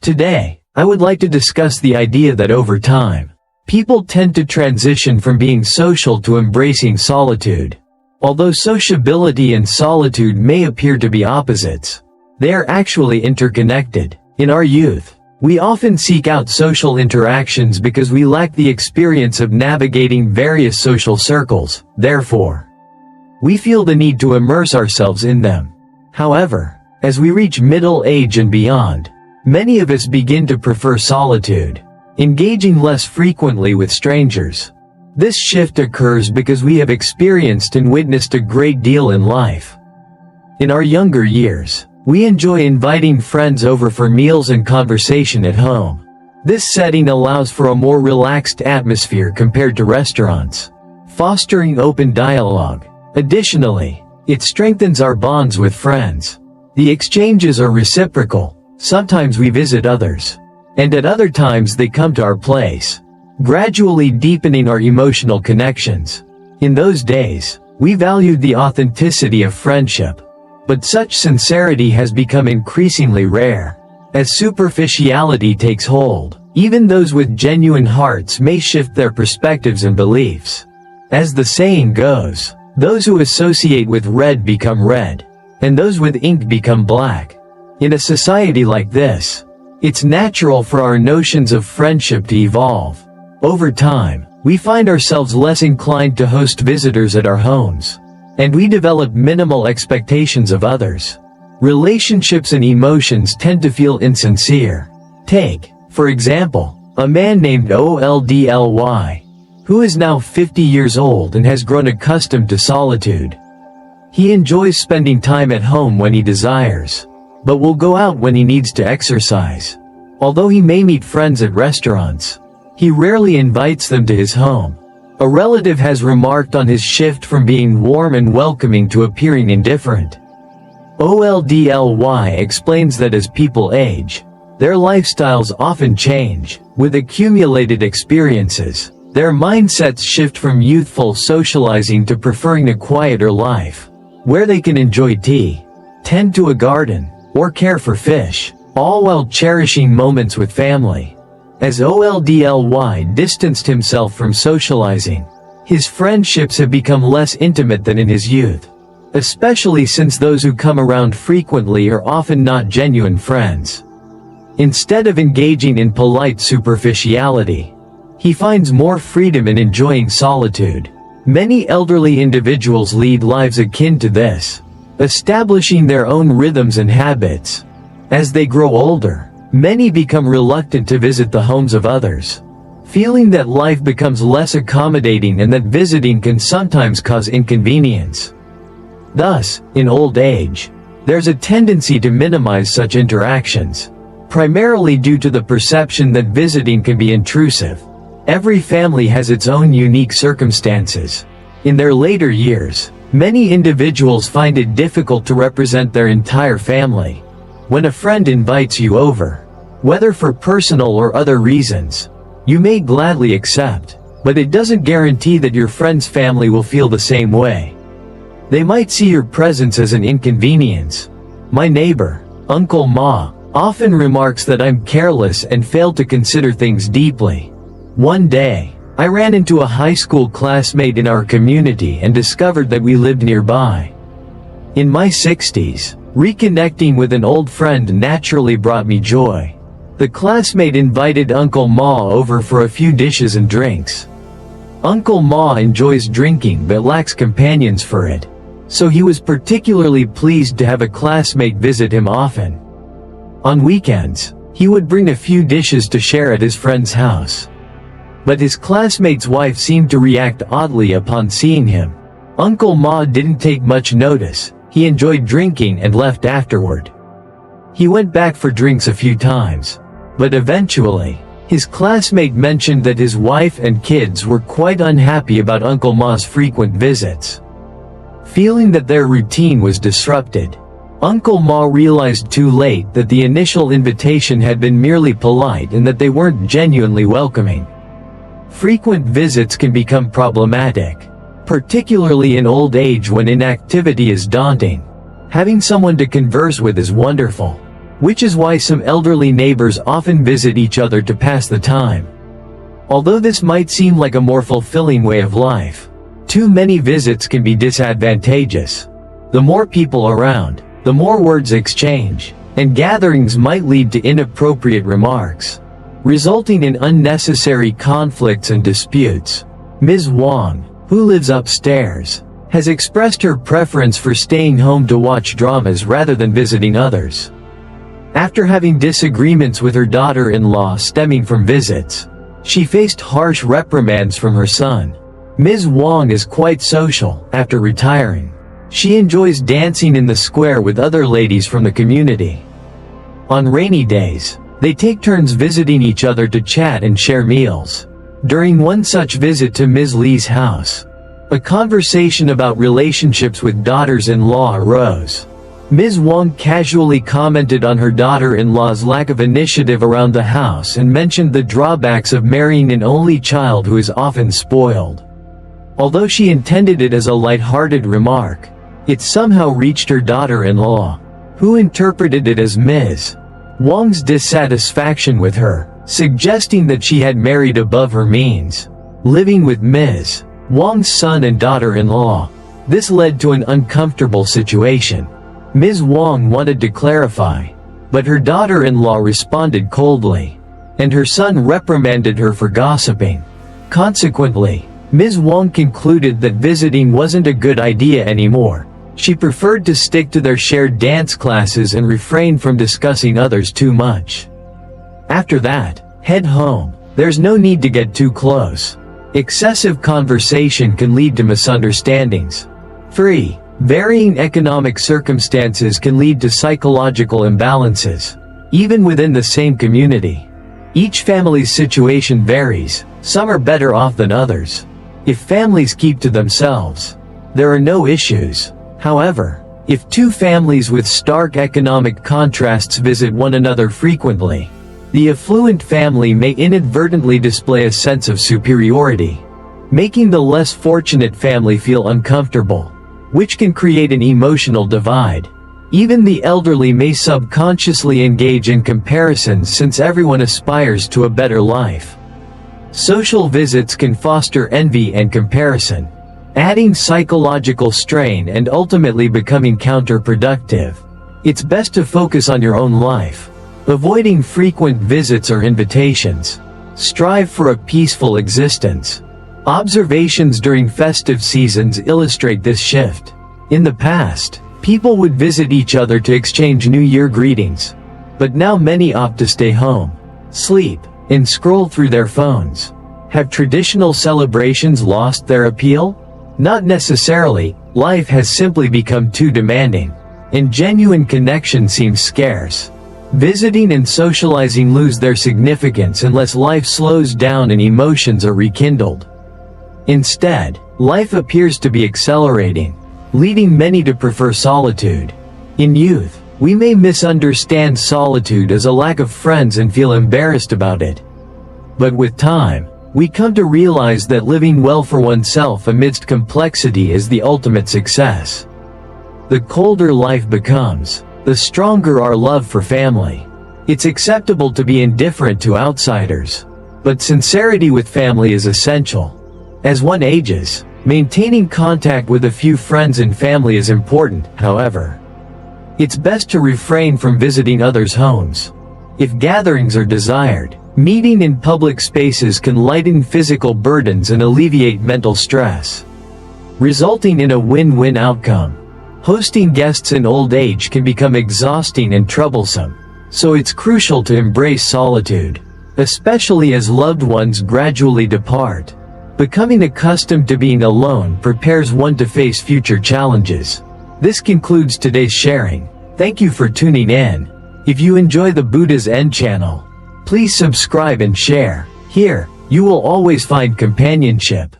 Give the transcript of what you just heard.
Today, I would like to discuss the idea that over time, people tend to transition from being social to embracing solitude. Although sociability and solitude may appear to be opposites, they are actually interconnected. In our youth, we often seek out social interactions because we lack the experience of navigating various social circles. Therefore, we feel the need to immerse ourselves in them. However, as we reach middle age and beyond, many of us begin to prefer solitude, engaging less frequently with strangers. This shift occurs because we have experienced and witnessed a great deal in life. In our younger years, we enjoy inviting friends over for meals and conversation at home. This setting allows for a more relaxed atmosphere compared to restaurants, fostering open dialogue. Additionally, it strengthens our bonds with friends. The exchanges are reciprocal. Sometimes we visit others, and at other times they come to our place, gradually deepening our emotional connections. In those days, we valued the authenticity of friendship, but such sincerity has become increasingly rare. As superficiality takes hold, even those with genuine hearts may shift their perspectives and beliefs. As the saying goes, those who associate with red become red, and those with ink become black. In a society like this, it's natural for our notions of friendship to evolve. Over time, we find ourselves less inclined to host visitors at our homes, and we develop minimal expectations of others. Relationships and emotions tend to feel insincere. Take, for example, a man named Oldly, who is now 50 years old and has grown accustomed to solitude. He enjoys spending time at home when he desires, but will go out when he needs to exercise. Although he may meet friends at restaurants, he rarely invites them to his home. A relative has remarked on his shift from being warm and welcoming to appearing indifferent. Oldly explains that as people age, their lifestyles often change. With accumulated experiences, their mindsets shift from youthful socializing to preferring a quieter life, where they can enjoy tea, tend to a garden, or care for fish, all while cherishing moments with family. As Oldly distanced himself from socializing, his friendships have become less intimate than in his youth, especially since those who come around frequently are often not genuine friends. Instead of engaging in polite superficiality, he finds more freedom in enjoying solitude. Many elderly individuals lead lives akin to this, establishing their own rhythms and habits. As they grow older, many become reluctant to visit the homes of others, feeling that life becomes less accommodating and that visiting can sometimes cause inconvenience. Thus, in old age, there's a tendency to minimize such interactions, primarily due to the perception that visiting can be intrusive. Every family has its own unique circumstances. In their later years, many individuals find it difficult to represent their entire family. When a friend invites you over, whether for personal or other reasons, you may gladly accept, but it doesn't guarantee that your friend's family will feel the same way. They might see your presence as an inconvenience. My neighbor, Uncle Ma, often remarks that I'm careless and fail to consider things deeply. One day, I ran into a high school classmate in our community and discovered that we lived nearby. In my 60s, reconnecting with an old friend naturally brought me joy. The classmate invited Uncle Ma over for a few dishes and drinks. Uncle Ma enjoys drinking but lacks companions for it, so he was particularly pleased to have a classmate visit him often. On weekends, he would bring a few dishes to share at his friend's house. But his classmate's wife seemed to react oddly upon seeing him. Uncle Ma didn't take much notice. He enjoyed drinking and left afterward. He went back for drinks a few times, but eventually, his classmate mentioned that his wife and kids were quite unhappy about Uncle Ma's frequent visits. Feeling that their routine was disrupted, Uncle Ma realized too late that the initial invitation had been merely polite and that they weren't genuinely welcoming. Frequent visits can become problematic, particularly in old age when inactivity is daunting. Having someone to converse with is wonderful. which is why some elderly neighbors often visit each other to pass the time. Although this might seem like a more fulfilling way of life, too many visits can be disadvantageous. The more people around, the more words exchange, and gatherings might lead to inappropriate remarks, resulting in unnecessary conflicts and disputes. Ms. Wang, who lives upstairs, has expressed her preference for staying home to watch dramas rather than visiting others. After having disagreements with her daughter-in-law stemming from visits, she faced harsh reprimands from her son. Ms. Wang is quite social. After retiring, she enjoys dancing in the square with other ladies from the community. On rainy days, they take turns visiting each other to chat and share meals. During one such visit to Ms. Li's house, a conversation about relationships with daughters-in-law arose. Ms. Wang casually commented on her daughter-in-law's lack of initiative around the house and mentioned the drawbacks of marrying an only child who is often spoiled. Although she intended it as a light-hearted remark, it somehow reached her daughter-in-law, who interpreted it as Ms. Wang's dissatisfaction with her, suggesting that she had married above her means, living with Ms. Wang's son and daughter-in-law. This led to an uncomfortable situation. Ms. Wang wanted to clarify, but her daughter-in-law responded coldly, and her son reprimanded her for gossiping. Consequently, Ms. Wang concluded that visiting wasn't a good idea anymore. She preferred to stick to their shared dance classes and refrain from discussing others too much. After that, head home. There's no need to get too close. Excessive conversation can lead to misunderstandings. 3. Varying economic circumstances can lead to psychological imbalances, even within the same community. Each family's situation varies. Some are better off than others. If families keep to themselves, there are no issues. However, if two families with stark economic contrasts visit one another frequently, the affluent family may inadvertently display a sense of superiority, making the less fortunate family feel uncomfortable, which can create an emotional divide. Even the elderly may subconsciously engage in comparisons since everyone aspires to a better life. Social visits can foster envy and comparison, adding psychological strain and ultimately becoming counterproductive. It's best to focus on your own life, avoiding frequent visits or invitations. Strive for a peaceful existence. Observations during festive seasons illustrate this shift. In the past, people would visit each other to exchange New Year greetings, but now many opt to stay home, sleep, and scroll through their phones. Have traditional celebrations lost their appeal? Not necessarily. Life has simply become too demanding, and genuine connection seems scarce. Visiting and socializing lose their significance unless life slows down and emotions are rekindled. Instead, life appears to be accelerating, leading many to prefer solitude. In youth, we may misunderstand solitude as a lack of friends and feel embarrassed about it. But with time, we come to realize that living well for oneself amidst complexity is the ultimate success. The colder life becomes, the stronger our love for family. It's acceptable to be indifferent to outsiders, but sincerity with family is essential. As one ages, maintaining contact with a few friends and family is important. However, it's best to refrain from visiting others' homes. If gatherings are desired, meeting in public spaces can lighten physical burdens and alleviate mental stress, resulting in a win-win outcome. Hosting guests in old age can become exhausting and troublesome, so it's crucial to embrace solitude, especially as loved ones gradually depart. Becoming accustomed to being alone prepares one to face future challenges. This concludes today's sharing. Thank you for tuning in. If you enjoy the Buddha's End channel, please subscribe and share. Here, you will always find companionship.